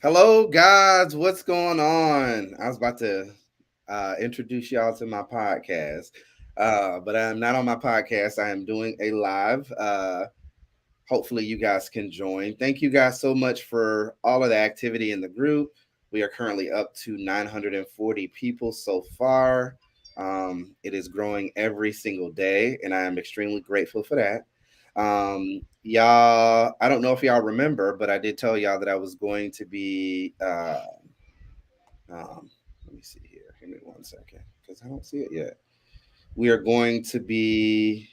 Hello, guys. What's going on? I was about to introduce y'all to my podcast, but I'm not on my podcast. I am doing a live. Hopefully, you guys can join. Thank you guys so much for all of the activity in the group. We are currently up to 940 people so far. It is growing every single day, and I am extremely grateful for that. Y'all, I don't know if y'all remember, but I did tell y'all that I was going to be. Um, Let me see here. Give me 1 second because I don't see it yet. We are going to be.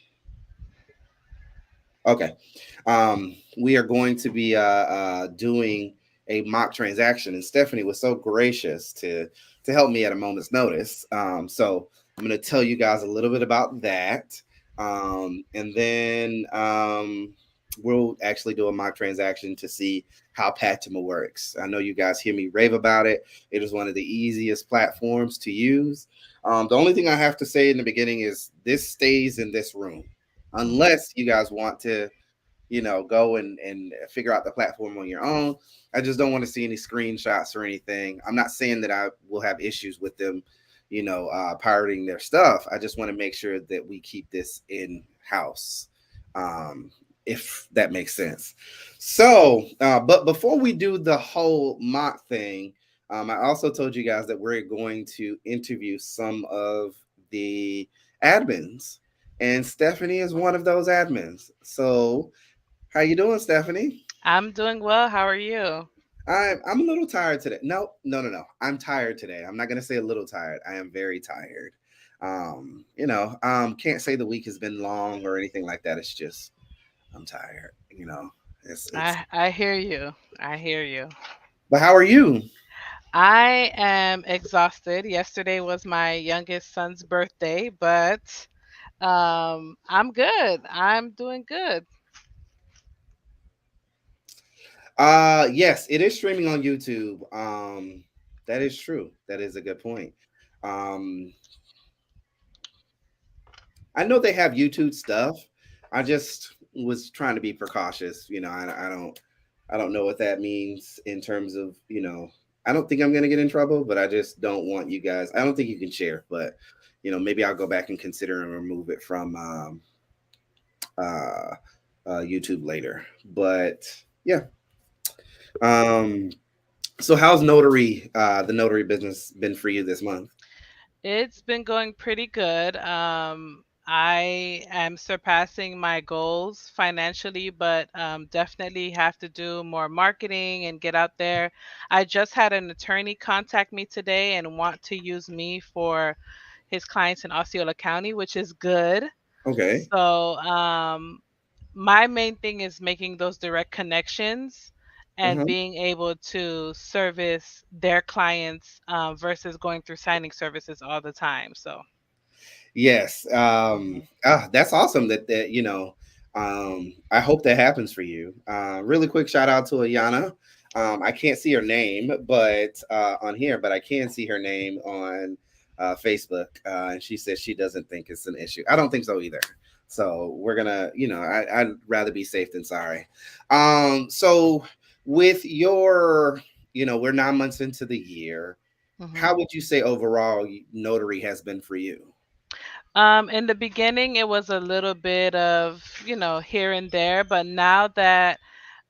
Okay. We are going to be doing a mock transaction, and Stephanie was so gracious to help me at a moment's notice. So I'm going to tell you guys a little bit about that, and then we'll actually do a mock transaction to see how Pactima works. I know you guys hear me rave about it. It is one of the easiest platforms to use. The only thing I have to say in the beginning is this stays in this room Hmm. unless you guys want to go and figure out the platform on your own. I just don't want to see any screenshots or anything. I'm not saying that I will have issues with them pirating their stuff. I just want to make sure that we keep this in house, um, if that makes sense. So but before we do the whole mock thing, I also told you guys that we're going to interview some of the admins, and Stephanie is one of those admins. So, how you doing, Stephanie? I'm doing well. How are you? I'm a little tired today. No, no, no, no. I'm tired today. I'm not gonna say a little tired. I am very tired. Can't say the week has been long or anything like that. It's just I'm tired. It's. I hear you. I hear you. But how are you? I am exhausted. Yesterday was my youngest son's birthday, but I'm good. I'm doing good. Yes, it is streaming on YouTube. That is true. That is a good point. Um, I know they have YouTube stuff. I just was trying to be precautious. I don't know what that means in terms of. I don't think I'm gonna get in trouble, but I just don't want you guys. I don't think you can share, but maybe I'll go back and consider and remove it from uh, YouTube later. But yeah. Um, so how's the notary business been for you this month? It's been going pretty good. I am surpassing my goals financially, but definitely have to do more marketing and get out there. I just had an attorney contact me today and want to use me for his clients in Osceola County, which is good. Okay. So, my main thing is making those direct connections and Uh-huh. being able to service their clients versus going through signing services all the time. So, Yes. mhm. That's awesome I hope that happens for you. Really quick shout out to Ayana. I can't see her name, but on here, but I can see her name on Facebook. And she says she doesn't think it's an issue. I don't think so either. So we're gonna, I'd rather be safe than sorry. So with your, we're 9 months into the year. Mhm. How would you say overall notary has been for you? In the beginning, it was a little bit of, here and there, but now that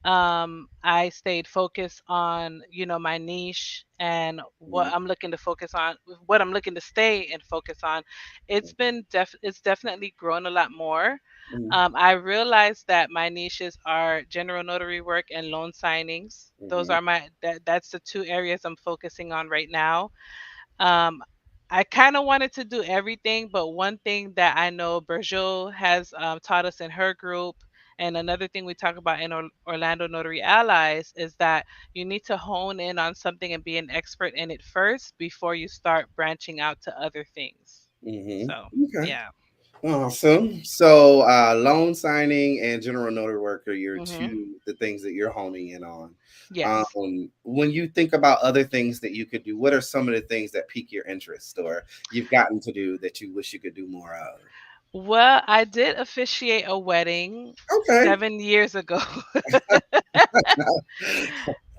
I stayed focused on, my niche and what I'm looking to focus on, what I'm looking to stay and focus on. It's definitely grown a lot more. Mhm. I realized that my niches are general notary work and loan signings. Those Mhm. are that's the two areas I'm focusing on right now. Um, I kind of wanted to do everything, but one thing that I know Bergeau has taught us in her group, and another thing we talk about in Orlando Notary Allies, is that you need to hone in on something and be an expert in it first before you start branching out to other things. Mhm. So, Okay. yeah. Awesome. So, loan signing and general notary work are your Hmm. two the things that you're honing in on. Yes. When you think about other things that you could do, what are some of the things that pique your interest or you've gotten to do that you wish you could do more of? Well, I did officiate a wedding Okay. 7 years ago.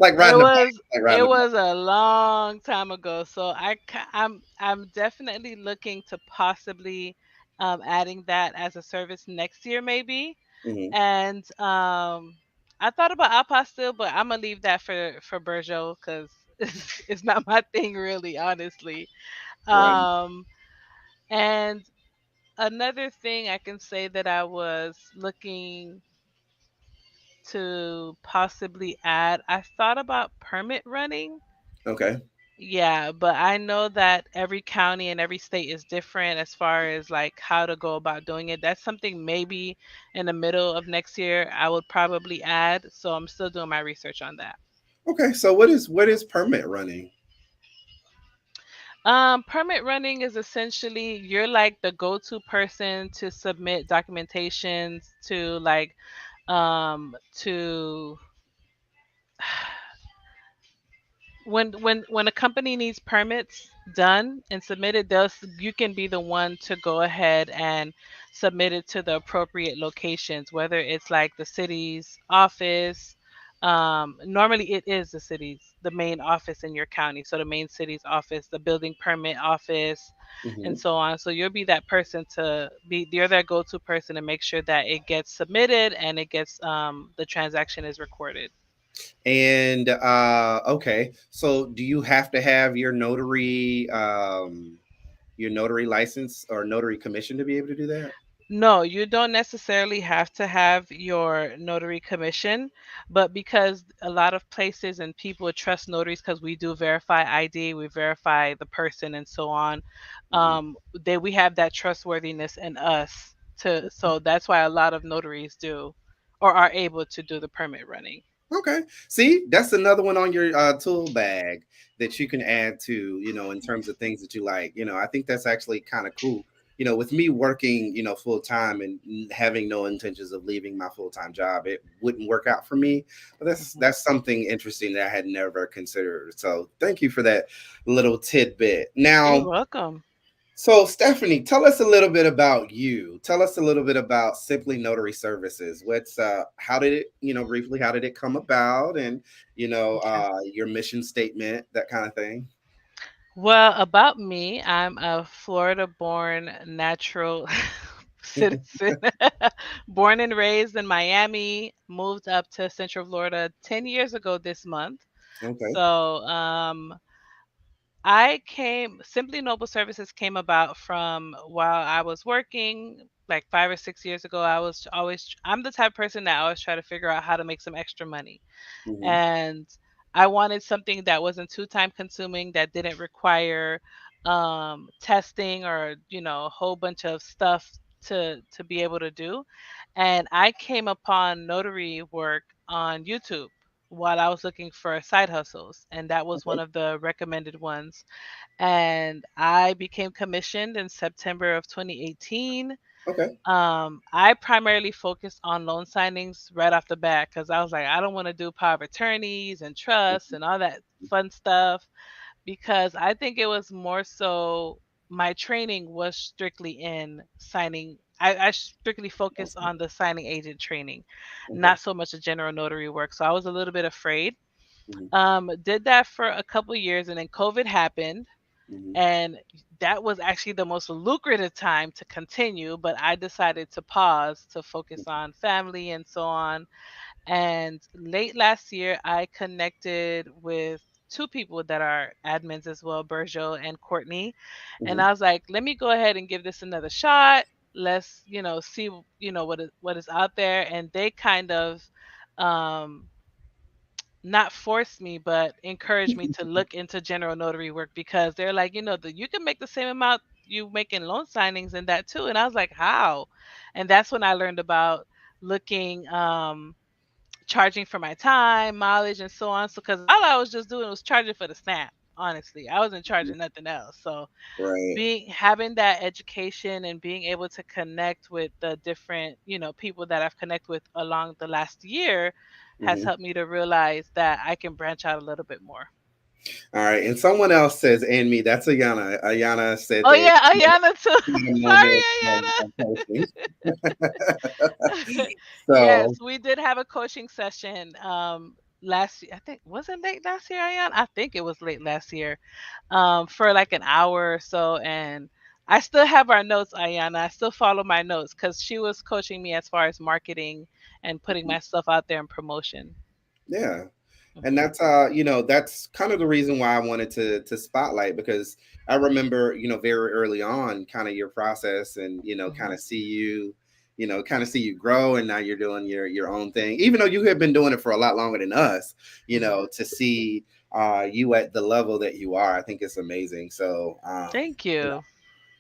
like It riding a bike, was like it riding a bike. was a long time ago, so I'm definitely looking to possibly adding that as a service next year maybe. Hmm. And I thought about apostille, but I'm gonna leave that for Bergeau because it's not my thing really, honestly. Right. Um, and another thing I can say that I was looking to possibly add, I thought about permit running. Okay. Yeah, but I know that every county and every state is different as far as like how to go about doing it. That's something maybe in the middle of next year I would probably add. So I'm still doing my research on that. Okay. So what is permit running? Permit running is essentially you're like the go-to person to submit documentations to like to when a company needs permits done and submitted, you can be the one to go ahead and submit it to the appropriate locations, whether it's like the city's office. Normally it is the main office in your county, so the main city's office, the building permit office, and Hmm. so on. So you'll be that person to be you're that go-to person to make sure that it gets submitted and it gets the transaction is recorded. And okay, so do you have to have your notary license or notary commission to be able to do that? No, you don't necessarily have to have your notary commission, but because a lot of places and people trust notaries because we do verify ID, we verify the person and so on, Hmm. we have that trustworthiness in us to so that's why a lot of notaries do or are able to do the permit running. Okay. See, that's another one on your tool bag that you can add to, in terms of things that you like. I think that's actually kind of cool. With me working, full time and having no intentions of leaving my full time job, it wouldn't work out for me. But that's Mhm. that's something interesting that I had never considered. So thank you for that little tidbit. You're Now, welcome. so, Stephanie, tell us a little bit about you. Tell us a little bit about Simply Notary Services. How did it, briefly, how did it come about, and Okay. your mission statement, that kind of thing. Well, about me, I'm a Florida born natural citizen. Born and raised in Miami, moved up to Central Florida 10 years ago this month. Okay. So, I came, Simply Noble Services came about from while I was working like 5 or 6 years ago. I'm the type of person that always try to figure out how to make some extra money, Hmm. and I wanted something that wasn't too time consuming, that didn't require testing or a whole bunch of stuff to be able to do. And I came upon notary work on YouTube while I was looking for side hustles, and that was one Okay. of the recommended ones. And I became commissioned in September of 2018. Okay. I primarily focused on loan signings right off the bat because I was like, I don't want to do power of attorneys and trusts and all that fun stuff because I think it was more so my training was strictly in signing. I strictly focused Awesome. on the signing agent training, Okay. not so much the general notary work. So I was a little bit afraid. Hmm. Did that for a couple years and then COVID happened, Hmm. and that was actually the most lucrative time to continue, but I decided to pause to focus on family and so on. And late last year I connected with two people that are admins as well, Berjo and Courtney, and Hmm. I was like, let me go ahead and give this another shot. Let's see what is out there. And they kind of um not force me, but encourage me to look into general notary work because they're like, you can make the same amount you make in loan signings and that too. And I was like, how? And that's when I learned about looking, charging for my time, mileage, and so on. So, because all I was just doing was charging for the snap. Honestly, I wasn't charging nothing else. So, Right. being having that education and being able to connect with the different people that I've connected with along the last year has Hmm. helped me to realize that I can branch out a little bit more. All right. And someone else says, and me, that's Ayana. Ayana said Oh that yeah, Ayana too. no Sorry, more coaching. Ayana. Yes, So, we did have a coaching session last year. I think was it late last year, Ayan? I think it was late last year. For like an hour or so, and I still have our notes, Ayana. I still follow my notes because she was coaching me as far as marketing and putting my stuff out there in promotion. Yeah. And Hmm. that's that's kind of the reason why I wanted to spotlight, because I remember, very early on kind of your process, and kind Hmm. of see you, kind of see you grow, and now you're doing your own thing. Even though you have been doing it for a lot longer than us, Hmm. to see you at the level that you are, I think it's amazing. So Thank you know, you.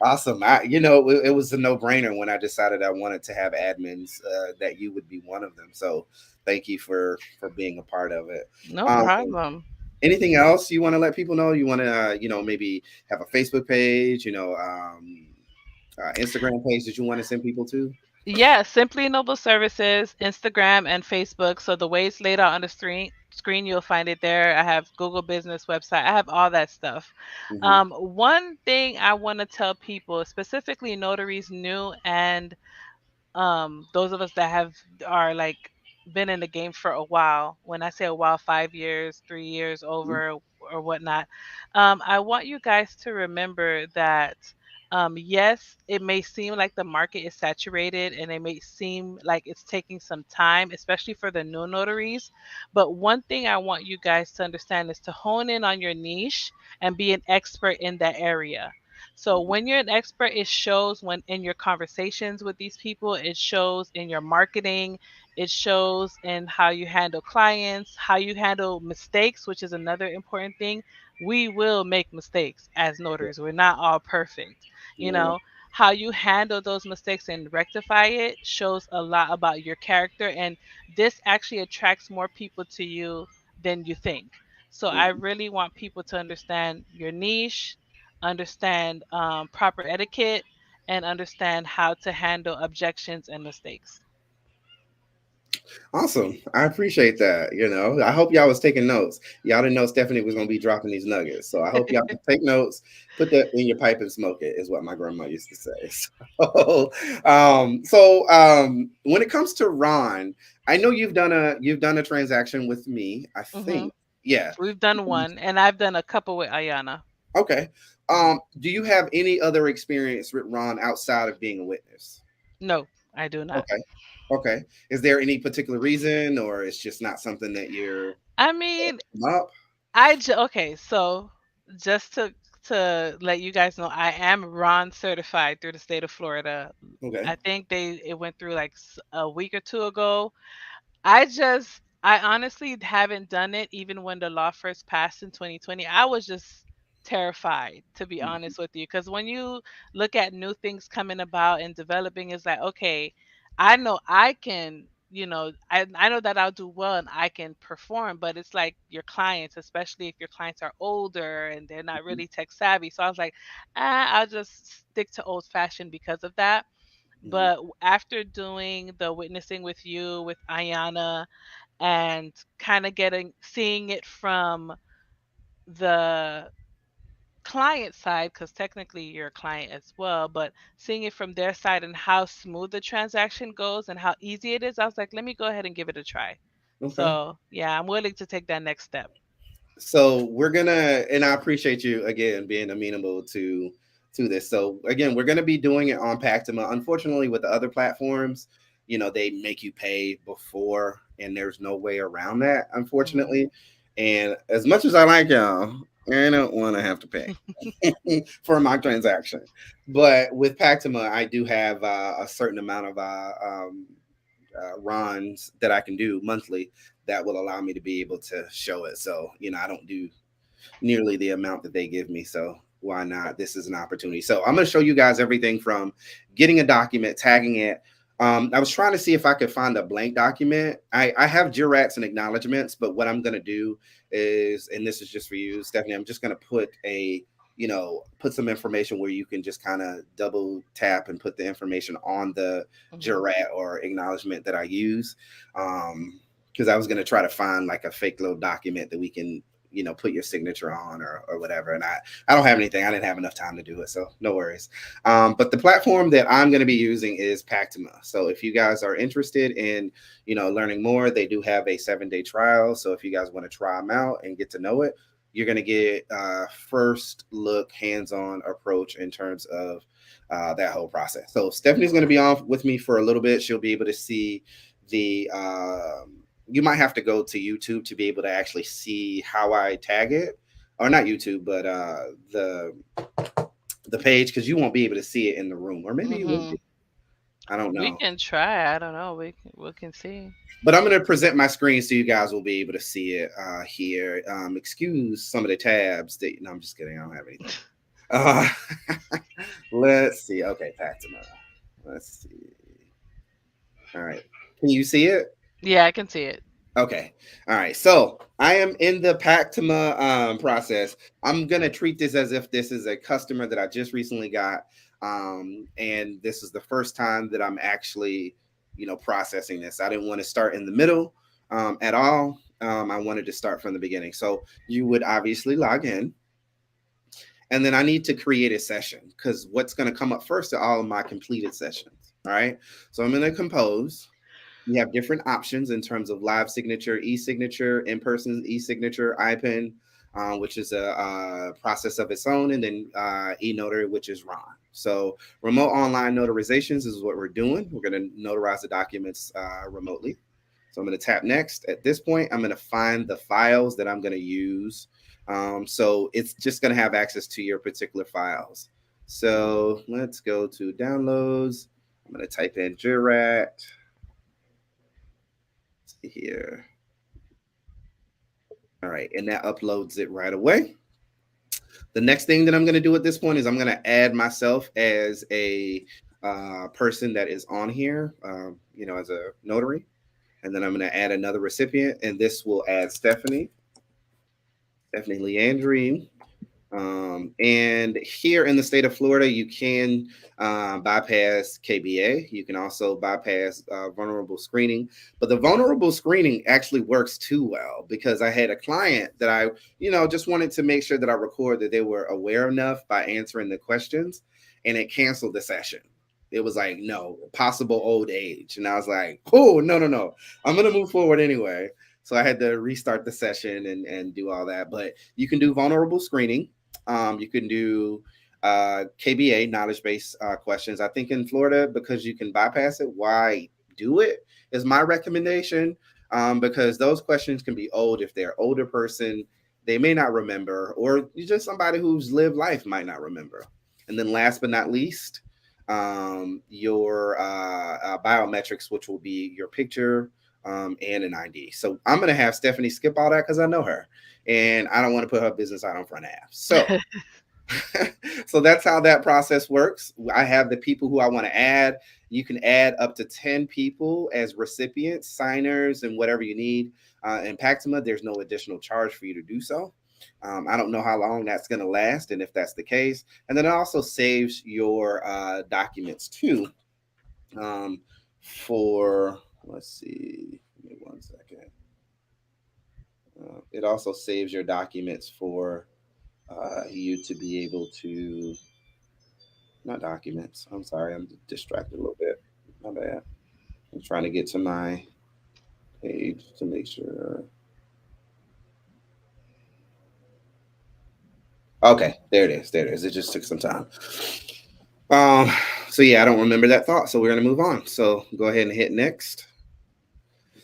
awesome. It was a no-brainer when I decided I wanted to have admins, that you would be one of them. So thank you for being a part of it. No Um, problem. Anything else you want to let people know? You want to, maybe have a Facebook page, Instagram page that you want to send people to? Yeah, Simply Noble Services, Instagram and Facebook. So the way it's laid out on the screen, you'll find it there. I have Google Business website. I have all that stuff. Hmm. One thing I want to tell people, specifically notaries new and those of us that have are like been in the game for a while. When I say a while, 5 years, 3 years over or whatnot, I want you guys to remember that yes, it may seem like the market is saturated and it may seem like it's taking some time, especially for the new notaries. But one thing I want you guys to understand is to hone in on your niche and be an expert in that area. So when you're an expert, it shows when in your conversations with these people, it shows in your marketing, it shows in how you handle clients, how you handle mistakes, which is another important thing. We will make mistakes as notaries. We're not all perfect. You Yeah. know, how you handle those mistakes and rectify it shows a lot about your character, and this actually attracts more people to you than you think. So I Mhm. really want people to understand your niche, understand proper etiquette, and understand how to handle objections and mistakes. Awesome. I appreciate that. I hope y'all was taking notes. Y'all didn't know Stephanie was going to be dropping these nuggets. So I hope y'all take notes, put that in your pipe and smoke it, is what my grandma used to say. When it comes to Ron, I know you've done a transaction with me, I Hmm. think. Yeah. We've done one, and I've done a couple with Ayana. Okay. Hmm. Do you have any other experience with Ron outside of being a witness? No, I do not. Okay. Okay. Is there any particular reason, or it's just not something that you're I mean, up? okay, so just to let you guys know, I am Ron certified through the state of Florida. Okay. I think it went through like a week or two ago. I honestly haven't done it even when the law first passed in 2020. I was just terrified, to be Mhm. honest with you, because when you look at new things coming about and developing, it's like, okay, I know I can, I know that I'll do well and I can perform, but it's like your clients, especially if your clients are older and they're not Mhm. really tech savvy. So I was like, I'll just stick to old fashioned because of that. Mhm. But after doing the witnessing with you, with Ayana, and kind of seeing it from the client side, because technically you're a client as well, but seeing it from their side and how smooth the transaction goes and how easy it is, I was like, let me go ahead and give it a try. Okay. So yeah, I'm willing to take that next step. So we're gonna, and I appreciate you again being amenable to this. So again, we're gonna be doing it on Pactima. Unfortunately, with the other platforms, they make you pay before, and there's no way around that, Hmm. unfortunately. And as much as I like y'all, I don't want to have to pay for my transaction. But with Pactima, I do have a certain amount of runs that I can do monthly that will allow me to be able to show it. So, I don't do nearly the amount that they give me. So why not? This is an opportunity. So I'm going to show you guys everything from getting a document, tagging it. I was trying to see if I could find a blank document. I have jurats and acknowledgments, but what I'm going to do is, and this is just for you, Stephanie, I'm just going to put some information where you can just kind of double tap and put the information on the Hmm. jurat or acknowledgement that I use. Because I was going to try to find like a fake little document that we can put your signature on or whatever. And I don't have anything. I didn't have enough time to do it, so no worries. But the platform that I'm going to be using is Pactima. So if you guys are interested in learning more, they do have a 7-day trial. So if you guys want to try them out and get to know it, you're going to get first look hands-on approach in terms of that whole process. So Stephanie's going to be on with me for a little bit. She'll be able to see the you might have to go to YouTube to be able to actually see how I tag it, or not YouTube, but the page, because you won't be able to see it in the room, or maybe you would Mhm. be. I don't We know. can try. I don't know. We can see. But I'm going to present my screen so you guys will be able to see it here. Excuse some of the tabs. No, I'm just kidding. I don't have anything. Uh, let's see. Okay, Fatima. Let's see. All right. Can you see it? Yeah, I can see it. Okay. All right. So I am in the Pactima process. I'm gonna treat this as if this is a customer that I just recently got, and this is the first time that I'm actually, processing this. I didn't want to start in the middle at all. I wanted to start from the beginning. So you would obviously log in, and then I need to create a session because what's going to come up first are all of my completed sessions. All right. So I'm going to compose. You have different options in terms of live signature, e-signature, in-person e-signature, IPEN, which is a process of its own, and then e-notary, which is RON. So remote online notarizations is what we're doing. We're going to notarize the documents remotely. So I'm going to tap next. At this point, I'm going to find the files that I'm going to use. So it's just going to have access to your particular files. So let's go to downloads. I'm going to type in Jurat. See here. All right, and that uploads it right away. The next thing that I'm going to do at this point is I'm going to add myself as a person that is on here, as a notary. And then I'm going to add another recipient, and this will add Stephanie Leandre. And here in the state of Florida, you can bypass KBA. You can also bypass vulnerable screening. But the vulnerable screening actually works too well because I had a client that I, just wanted to make sure that I record that they were aware enough by answering the questions, and it canceled the session. It was like, no, possible old age. And I was like, oh, no, no, no. I'm going to move forward anyway. So I had to restart the session and do all that. But you can do vulnerable screening. You can do KBA, knowledge based questions. I think in Florida, because you can bypass it, why do it is my recommendation. Because those questions can be old. If they're older person, they may not remember, or you're just somebody who's lived life might not remember. And then last but not least, your biometrics, which will be your picture and an ID. So I'm going to have Stephanie skip all that because I know her and I don't want to put her business out on front half. So, so that's how that process works. I have the people who I want to add. You can add up to 10 people as recipients, signers, and whatever you need. In Pactima, there's no additional charge for you to do so. I don't know how long that's going to last, and if that's the case. And then it also saves your documents too. Um, for let's see, give me 1 second. It also saves your documents for you to be able to, not documents. I'm sorry, I'm distracted a little bit. My bad. I'm trying to get to my page to make sure. Okay, there it is. There it is. It just took some time. Um, so yeah, I don't remember that thought. So we're gonna move on. So go ahead and hit next.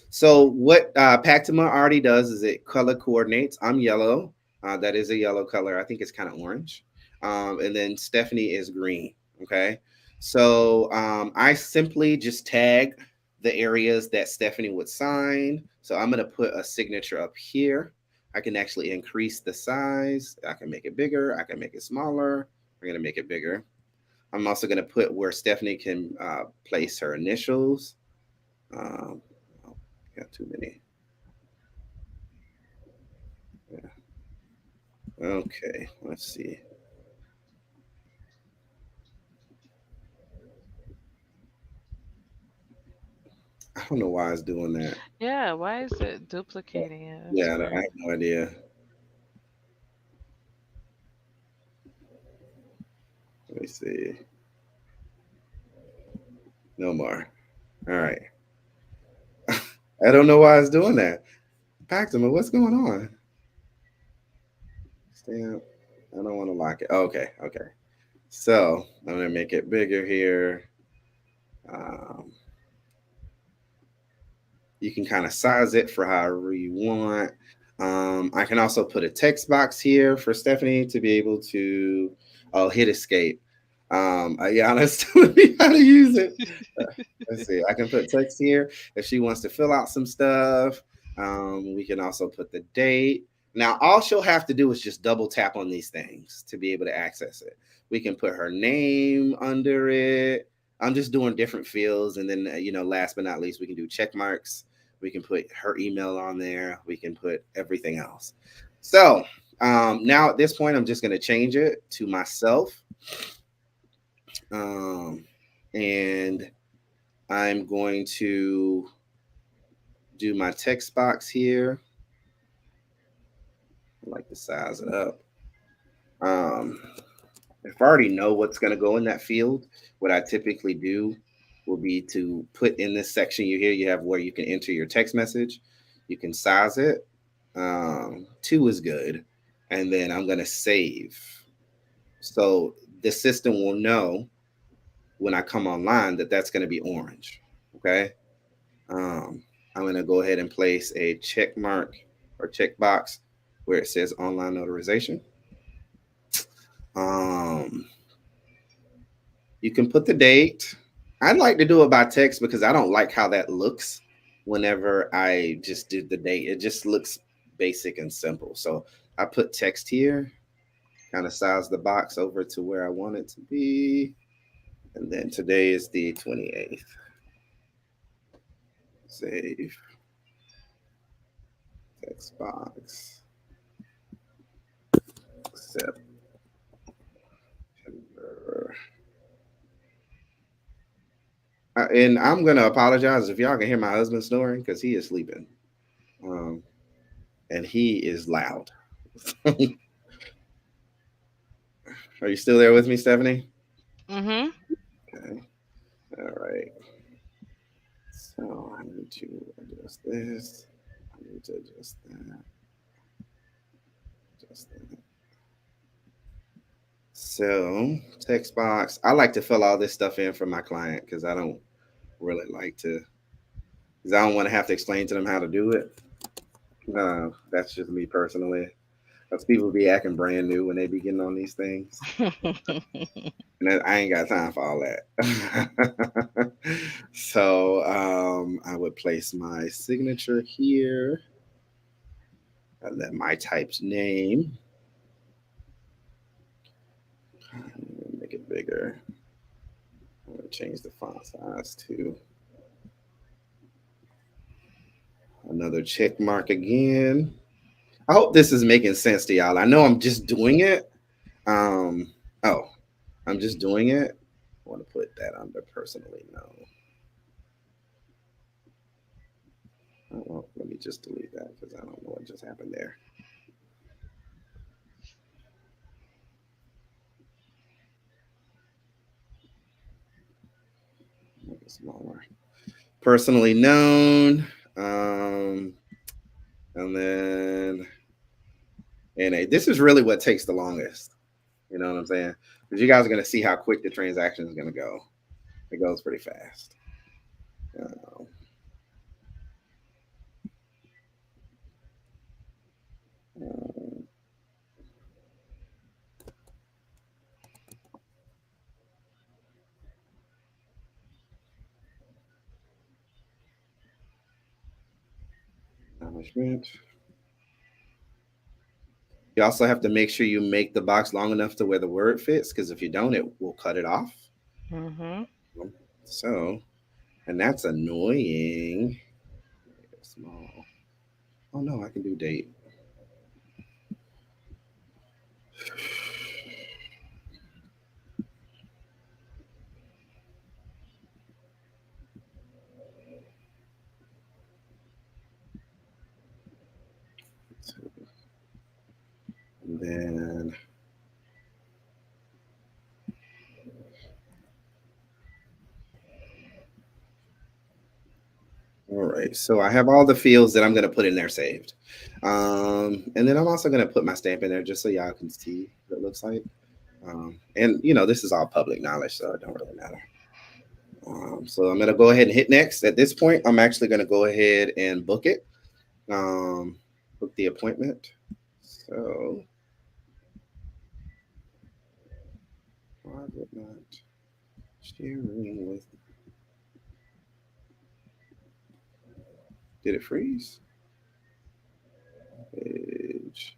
So what Pactima already does is it color coordinates. I'm yellow. That is a yellow color. I think it's kind of orange. And then Stephanie is green. Okay. So I simply just tag the areas that Stephanie would sign. So I'm going to put a signature up here. I can actually increase the size. I can make it bigger. I can make it smaller. I'm going to make it bigger. I'm also going to put where Stephanie can place her initials. Um, oh, got too many. Yeah. Okay, let's see. I don't know why it's doing that. Yeah, why is it duplicating it? That's Yeah, I weird. have no idea. Let me see. No more. All right. I don't know why it's doing that. Pactima, what's going on? Stamp. I don't want to lock it. Okay, okay. So I'm gonna make it bigger here. Um, you can kind of size it for however you want. I can also put a text box here for Stephanie to be able to, oh, hit escape. Ayana's telling me how to use it. Let's see. I can put text here if she wants to fill out some stuff. We can also put the date. Now, all she'll have to do is just double tap on these things to be able to access it. We can put her name under it. I'm just doing different fields. And then, last but not least, we can do check marks. We can put her email on there. We can put everything else. So now at this point, I'm just going to change it to myself. Um, and I'm going to do my text box here. I like to size it up. Um, if I already know what's going to go in that field, what I typically do will be to put in this section you have where you can enter your text message. You can size it. Two is good. And then I'm going to save. So the system will know when I come online that that's going to be orange. Okay. I'm going to go ahead and place a check mark or check box where it says online notarization. Um, you can put the date. I'd like to do it by text because I don't like how that looks whenever I just did the date. It just looks basic and simple. So I put text here, kind of size the box over to where I want it to be. And then today is the 28th. Save text box. September. And I'm gonna apologize if y'all can hear my husband snoring because he is sleeping, um, and he is loud. Are you still there with me, Stephanie? Mhm. Okay. All right. So I need to adjust this. I need to adjust that. Adjust that. So text box. I like to fill all this stuff in for my client because I don't really like to. Because I don't want to have to explain to them how to do it. That's just me personally. Because people be acting brand new when they be getting on these things. And I ain't got time for all that. So I would place my signature here, and then my type's name. Make it bigger. I'm gonna change the font size to another check mark again. I hope this is making sense to y'all. I know I'm just doing it. Um, oh, I'm just doing it. I want to put that under personally known. Oh, well, let me just delete that because I don't know what just happened there. Make it smaller. Personally known. Um, and then NA. This is really what takes the longest. You know what I'm saying? Because you guys are going to see how quick the transaction is going to go. It goes pretty fast. Uh, uh, management. You also have to make sure you make the box long enough to where the word fits, because if you don't, it will cut it off. Mhm. So, and that's annoying. Small. Oh no, I can do date. And then right. So I have all the fields that I'm going to put in there saved. And then I'm also going to put my stamp in there just so y'all can see what it looks like. And this is all public knowledge, so it don't really matter. So I'm going to go ahead and hit next. At this point, I'm actually going to go ahead and book it. Um, Book the appointment. So why would not sharing with? Did it freeze? Page.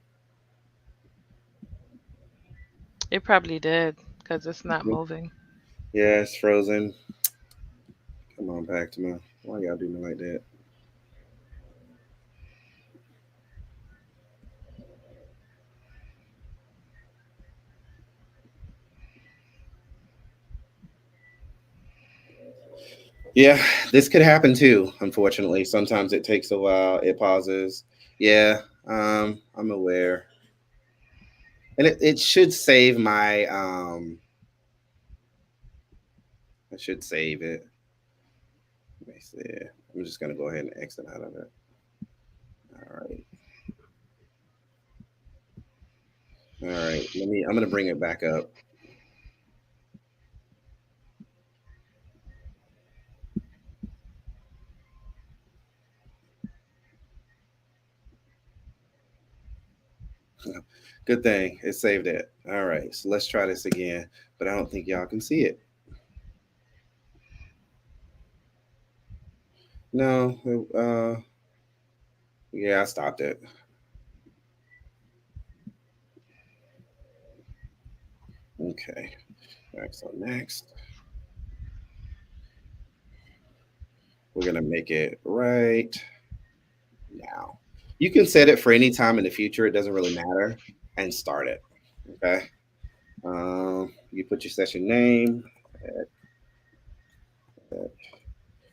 It probably did because it's not moving. Yeah, it's frozen. Come on, Pactima. Why y'all do me like that? Yeah, this could happen too. Unfortunately, sometimes it takes a while. It pauses. Yeah, I'm aware, and it should save my. I should save it. Let me see. I'm just gonna go ahead and exit out of it. All right. All right. I'm gonna bring it back up. Good thing it saved it. All right. So let's try this again. But I don't think y'all can see it. No. Yeah, I stopped it. Okay. All right. So next, we're gonna make it right now. You can set it for any time in the future. It doesn't really matter, and start it. Okay. You put your session name.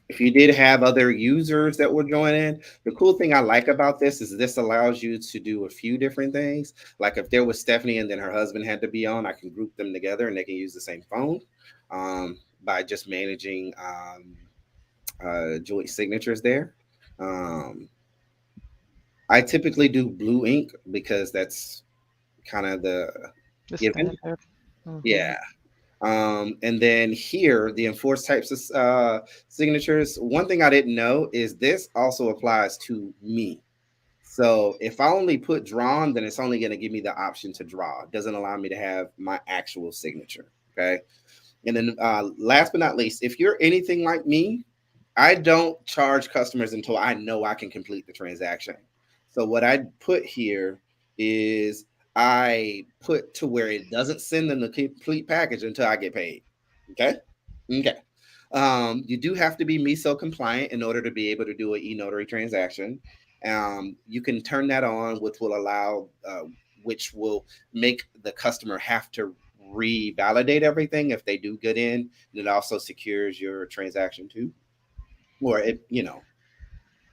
If you did have other users that were joining, the cool thing I like about this allows you to do a few different things. Like if there was Stephanie and then her husband had to be on, I can group them together and they can use the same phone by just managing joint signatures there. Um, I typically do blue ink because that's kind of the The given. standard. Hmm. Yeah. And then here, the enforced types of signatures. One thing I didn't know is this also applies to me. So if I only put drawn, then it's only going to give me the option to draw. It doesn't allow me to have my actual signature. Okay. And then last but not least, if you're anything like me, I don't charge customers until I know I can complete the transaction. So what I put here is I put to where it doesn't send them the complete package until I get paid. Okay. Okay. You do have to be MISO compliant in order to be able to do an e-notary transaction. You can turn that on, which will allow, which will make the customer have to revalidate everything if they do get in. And it also secures your transaction too, or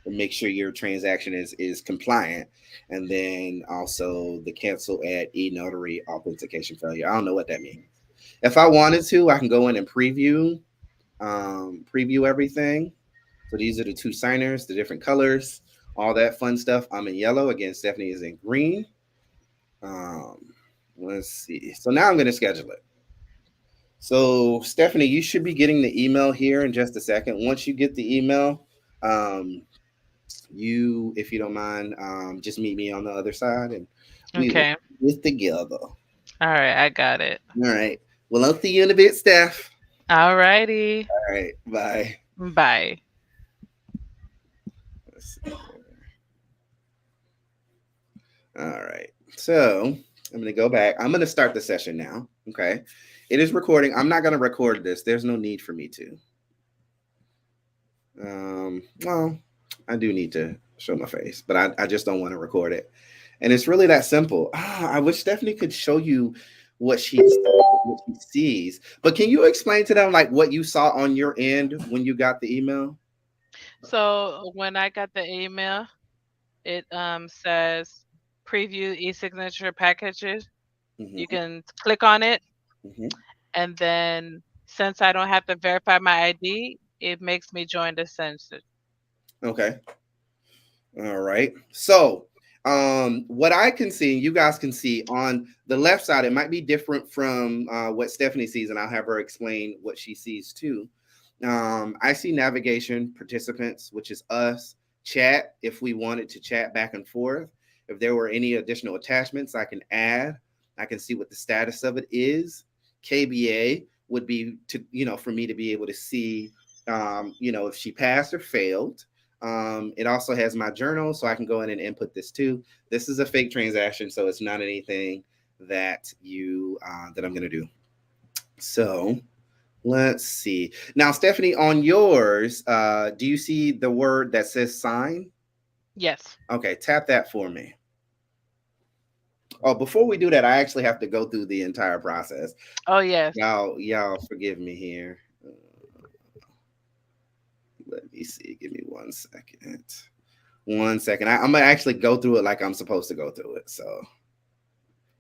make sure your transaction is compliant. And then also the cancel at e-notary authentication failure. I don't know what that means. If I wanted to, I can go in and preview everything. So these are the two signers, the different colors, all that fun stuff. I'm in yellow. Again, Stephanie is in green. Um, let's see. So now I'm going to schedule it. So Stephanie, you should be getting the email here in just a second. Once you get the email, um, if you don't mind, just meet me on the other side and we will Okay. get together. All right. I got it. All right. Well, I'll see you in a bit, Steph. All righty. All right. Bye. Bye. Let's see. All right. So I'm going to go back. I'm going to start the session now. Okay. It is recording. I'm not going to record this. There's no need for me to. Well, I do need to show my face, but I just don't want to record it. And it's really that simple. I wish Stephanie could show you what she sees. But can you explain to them like what you saw on your end when you got the email? So when I got the email, it says preview e-signature packages. You Hmm. can click on it, Hmm. and then since I don't have to verify my ID, it makes me join the census. Okay. All right. So, what I can see, and you guys can see on the left side, it might be different from what Stephanie sees, and I'll have her explain what she sees too. I see navigation, participants, which is us, chat, if we wanted to chat back and forth. If there were any additional attachments I can add, I can see what the status of it is. KBA would be to, for me to be able to see, if she passed or failed. It also has my journal, so I can go in and input this too. This is a fake transaction, so it's not anything that I'm going to do. So let's see. Now, Stephanie, on yours, do you see the word that says sign? Yes. Okay, tap that for me. Oh, before we do that, I actually have to go through the entire process. Oh, yes. Y'all, forgive me here. Let me see. Give me 1 second. 1 second. I'm gonna actually go through it like I'm supposed to go through it. So,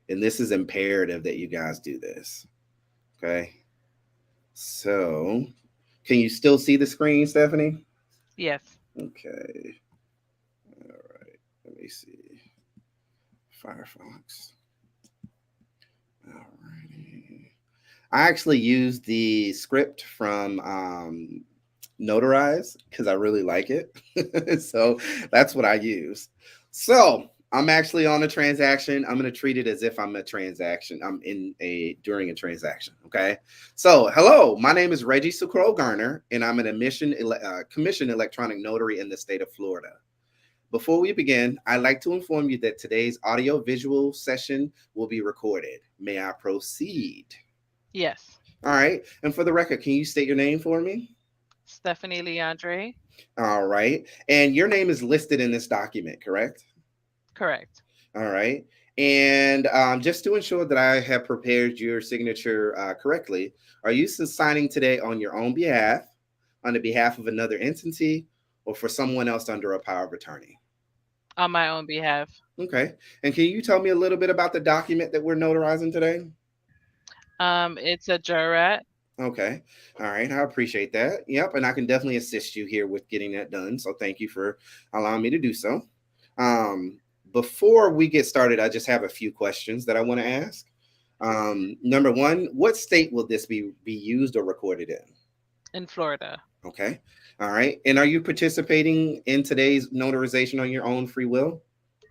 and this is imperative that you guys do this. Okay. So, can you still see the screen, Stephanie? Yes. Okay. All right. Let me see. Firefox. All righty. I actually used the script from Notarize because I really like it. So that's what I use. So I'm actually on a transaction. I'm going to treat it as if I'm a transaction. I'm in a during a transaction. Okay. So hello, my name is Reggie Sucro Garner, and I'm an commissioned electronic notary in the state of Florida. Before we begin, I'd like to inform you that today's audio visual session will be recorded. May I proceed? Yes. All right. And for the record, can you state your name for me? Stephanie Leandre. All right. And your name is listed in this document, correct? Correct. All right. And just to ensure that I have prepared your signature correctly, are you signing today on your own behalf, on the behalf of another entity, or for someone else under a power of attorney? On my own behalf. Okay. And can you tell me a little bit about the document that we're notarizing today? It's a jurat. Okay. All right. I appreciate that. Yep. And I can definitely assist you here with getting that done. So thank you for allowing me to do so. Um, Before we get started, I just have a few questions that I want to ask. Number one, what state will this be used or recorded in? In Florida. Okay. All right. And are you participating in today's notarization on your own free will?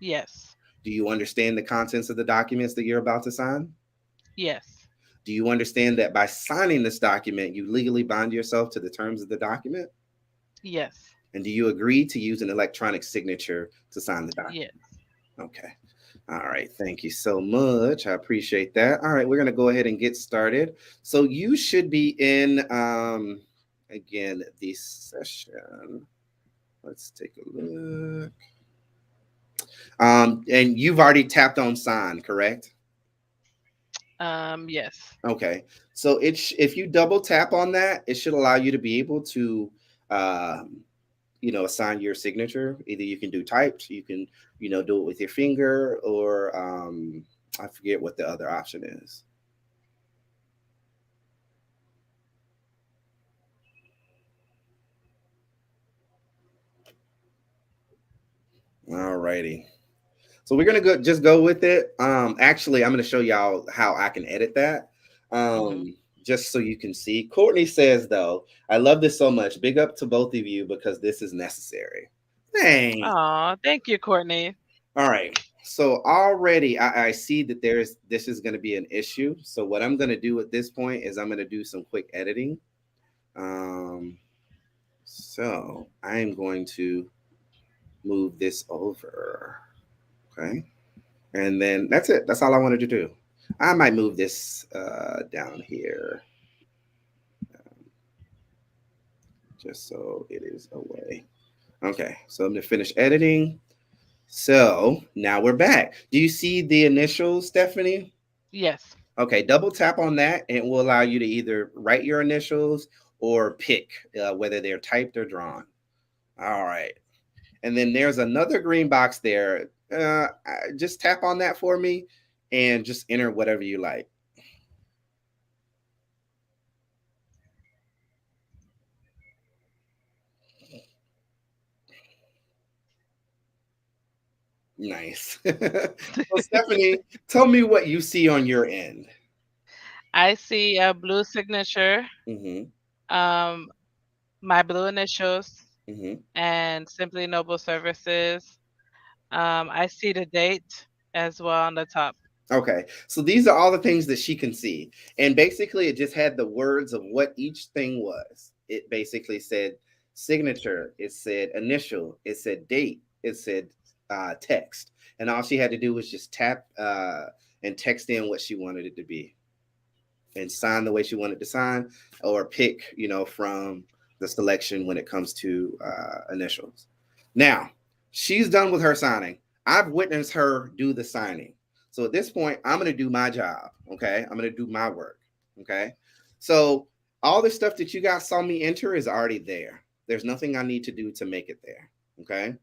Yes. Do you understand the contents of the documents that you're about to sign? Yes. Do you understand that by signing this document, you legally bind yourself to the terms of the document? Yes. And do you agree to use an electronic signature to sign the document? Yes. Okay. All right. Thank you so much. I appreciate that. All right. We're going to go ahead and get started. So you should be in, again, the session. Let's take a look. And you've already tapped on sign, correct? Yes. Okay. So if you double tap on that, it should allow you to be able to um, assign your signature. Either you can do typed, you can, do it with your finger, or I forget what the other option is. All righty. So we're gonna just go with it. Actually, I'm gonna show y'all how I can edit that. Hmm. Just so you can see. Courtney says though, I love this so much. Big up to both of you because this is necessary. Thanks. Aw, thank you, Courtney. All right. So already I see that this is going to be an issue. So what I'm going to do at this point is I'm going to do some quick editing. Um, so I'm going to move this over. Okay. And then that's it. That's all I wanted to do. I might move this down here just so it is away. Okay. So I'm going to finish editing. So now we're back. Do you see the initials, Stephanie? Yes. Okay, double tap on that and it will allow you to either write your initials or pick whether they're typed or drawn. All right. And then there's another green box there. Just tap on that for me and just enter whatever you like. Nice. So, Stephanie, tell me what you see on your end. I see a blue signature, Mm-hmm. um, my blue initials, Mm-hmm. and Simply Noble Services. I see the date as well on the top. Okay, so these are all the things that she can see. And basically, it just had the words of what each thing was. It basically said signature, it said initial, it said date, it said text. And all she had to do was just tap and text in what she wanted it to be and sign the way she wanted to sign or pick, from the selection when it comes to initials. Now, she's done with her signing. I've witnessed her do the signing. So at this point, I'm going to do my job. Okay. I'm going to do my work. Okay. So all the stuff that you guys saw me enter is already there. There's nothing I need to do to make it there. Okay.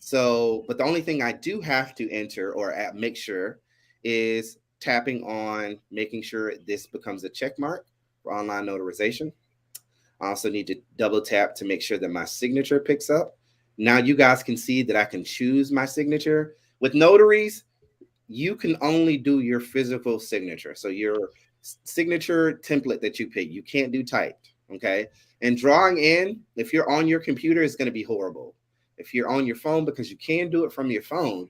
So, but the only thing I do have to enter or make sure is tapping on making sure this becomes a check mark for online notarization. I also need to double tap to make sure that my signature picks up. Now you guys can see that I can choose my signature. With notaries, you can only do your physical signature. So your signature template that you pick, you can't do typed. Okay. And drawing in, if you're on your computer, is going to be horrible. If you're on your phone, because you can do it from your phone,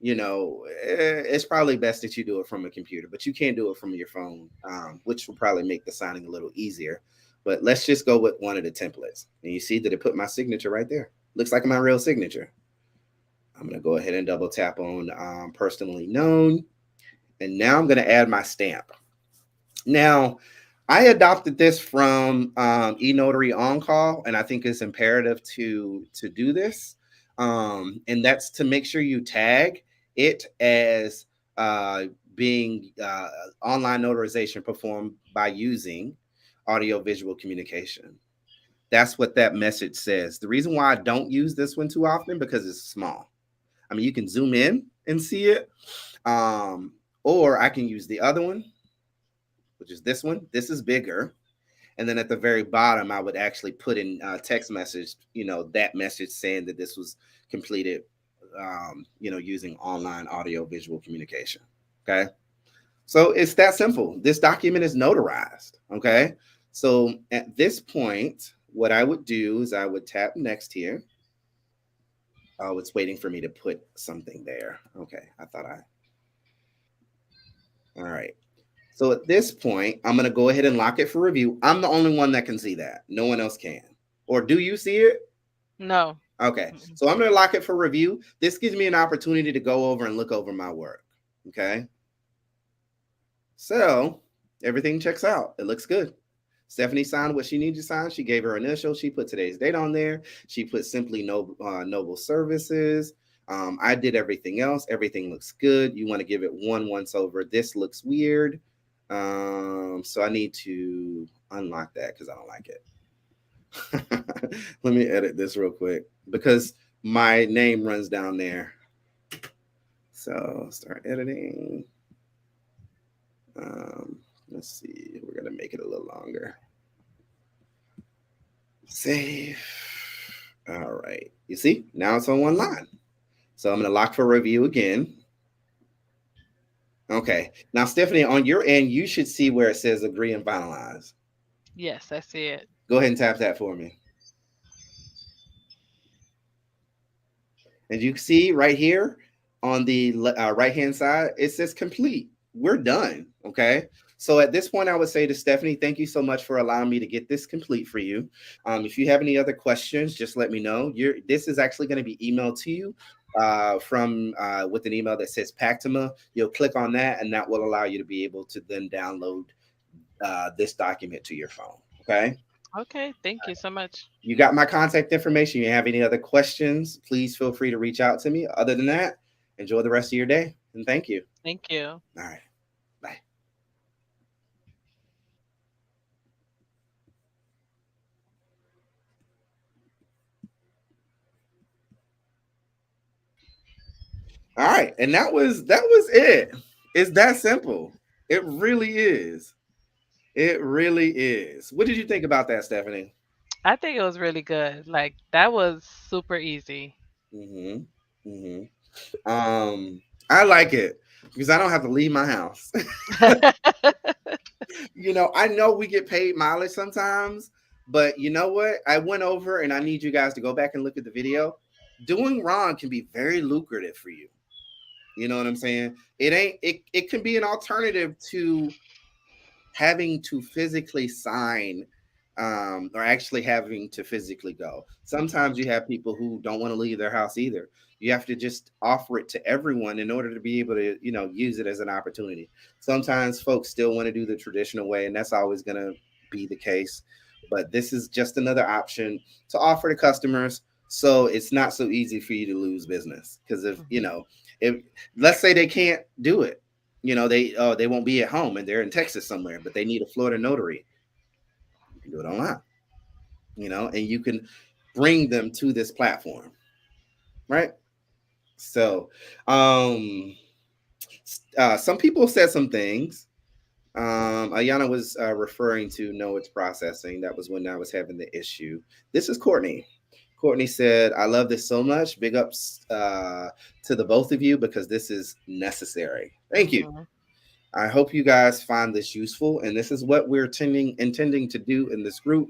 it's probably best that you do it from a computer, but you can't do it from your phone, which will probably make the signing a little easier. But let's just go with one of the templates. And you see that it put my signature right there. Looks like my real signature. I'm going to go ahead and double tap on personally known. And now I'm going to add my stamp. Now, I adopted this from eNotary On Call, and I think it's imperative to do this. And that's to make sure you tag it as being online notarization performed by using audio visual communication. That's what that message says. The reason why I don't use this one too often because it's small. I mean, you can zoom in and see it, um, or I can use the other one, which is this one. This is bigger. And then at the very bottom, I would actually put in text message, that message saying that this was completed, using online audio visual communication. Okay. So it's that simple. This document is notarized. Okay. So at this point, what I would do is I would tap next here. Oh, it's waiting for me to put something there. Okay. All right. So at this point, I'm going to go ahead and lock it for review. I'm the only one that can see that. No one else can. Or do you see it? No. Okay. Mm-mm. So I'm going to lock it for review. This gives me an opportunity to go over and look over my work. Okay. So everything checks out. It looks good. Stephanie signed what she needed to sign. She gave her initial. She put today's date on there. She put simply noble services. I did everything else. Everything looks good. You want to give it one once over. This looks weird. So I need to unlock that because I don't like it. Let me edit this real quick because my name runs down there. So start editing. Um, let's see. We're gonna make it a little longer. Save. All right. You see, now it's on one line. So I'm going to lock for review again. Okay. Now, Stephanie, on your end, you should see where it says agree and finalize. Yes, I see it. Go ahead and tap that for me. And you see right here on the right hand side, it says complete. We're done. Okay. So at this point, I would say to Stephanie, thank you so much for allowing me to get this complete for you. If you have any other questions, just let me know. This is actually going to be emailed to you from with an email that says Pactima. You'll click on that, and that will allow you to be able to then download this document to your phone. Okay. Okay, thank you so much. You got my contact information. You have any other questions, please feel free to reach out to me. Other than that, enjoy the rest of your day and thank you. Thank you. All right. Bye. All right. And that was it. It's that simple. It really is. It really is. What did you think about that, Stephanie? I think it was really good. Like that was super easy. Mm-hmm. Mm-hmm. Um, I like it because I don't have to leave my house. I know we get paid mileage sometimes, but you know what? I went over and I need you guys to go back and look at the video. Doing wrong can be very lucrative for you. You know what I'm saying? It can be an alternative to having to physically sign, or actually having to physically go. Sometimes you have people who don't want to leave their house either. You have to just offer it to everyone in order to be able to, use it as an opportunity. Sometimes folks still want to do the traditional way, and that's always going to be the case. But this is just another option to offer to customers. So it's not so easy for you to lose business. Because Mhm. if let's say they can't do it, they won't be at home and they're in Texas somewhere, but they need a Florida notary. You can do it online, and you can bring them to this platform, right? So, um, some people said some things. Ayana was referring to no, it's processing. That was when I was having the issue. This is Courtney. Courtney said, "I love this so much. Big ups to the both of you because this is necessary. Thank you." Mhm. I hope you guys find this useful, and this is what we're intending to do in this group,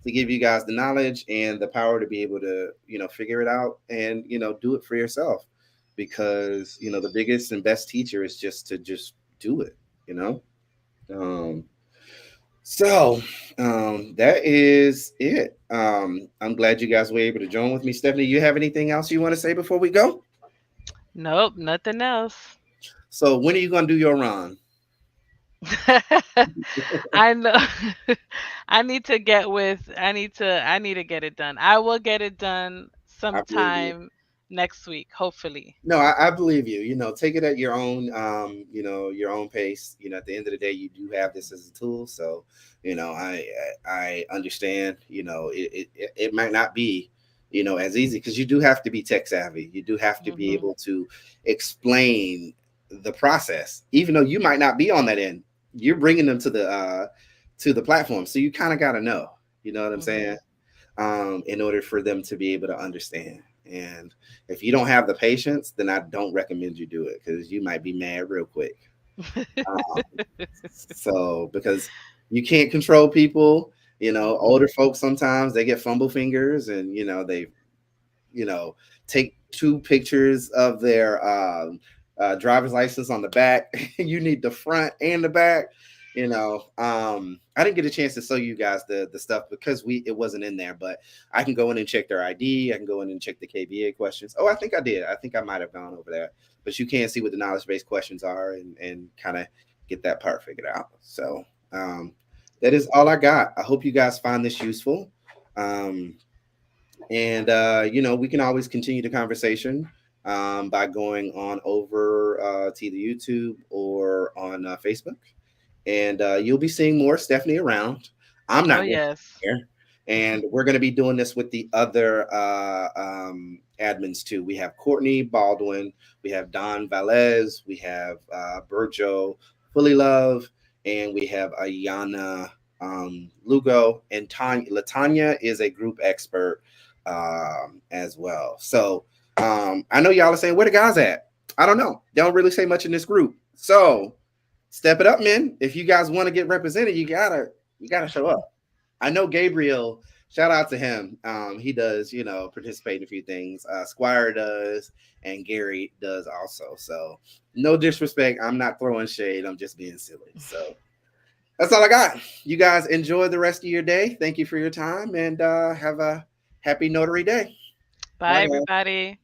to give you guys the knowledge and the power to be able to, figure it out and do it for yourself, because the biggest and best teacher is just do it, you know. Um, so that is it. I'm glad you guys were able to join with me. Stephanie, you have anything else you want to say before we go? Nope, nothing else. So when are you going to do your run? I know. I need to get it done. I will get it done I believe you. sometime next week, hopefully. No, I believe you. Take it at your own, your own pace. At the end of the day, you do have this as a tool. So, I understand. It might not be, as easy, because you do have to be tech savvy. You do have to be Mhm. able to explain the process, even though you might not be on that end. You're bringing them to the platform, so you kind of got to know. You know what I'm saying? Mhm. In order for them to be able to understand. And if you don't have the patience, then I don't recommend you do it, because you might be mad real quick. Um, so because you can't control people, older Mhm. folks sometimes they get fumble fingers, and they you know, take two pictures of their driver's license on the back. You need the front and the back. I didn't get a chance to show you guys the stuff because it wasn't in there, but I can go in and check their ID. I can go in and check the KBA questions. Oh, I think I did. I think I might have gone over there, but you can see what the knowledge based questions are, and kind of get that part figured out. So um, that is all I got. I hope you guys find this useful. Um, and we can always continue the conversation by going on over to the YouTube or on Facebook, and you'll be seeing more Stephanie around. I'm Oh not going to yes. be here, and we're going to be doing this with the other admins too. We have Courtney Baldwin, we have Don Valez, we have Berjo Fully Love, and we have Ayana Lugo, and Latanya is a group expert as well. So I know y'all are saying, where the guys at? I don't know. They don't really say much in this group. So step it up, men. If you guys want to get represented, you gotta show up. I know Gabriel. Shout out to him. He does, participate in a few things. Squire does, and Gary does also. So no disrespect. I'm not throwing shade. I'm just being silly. So that's all I got. You guys enjoy the rest of your day. Thank you for your time, and have a happy notary day. Bye Bye, guys. everybody.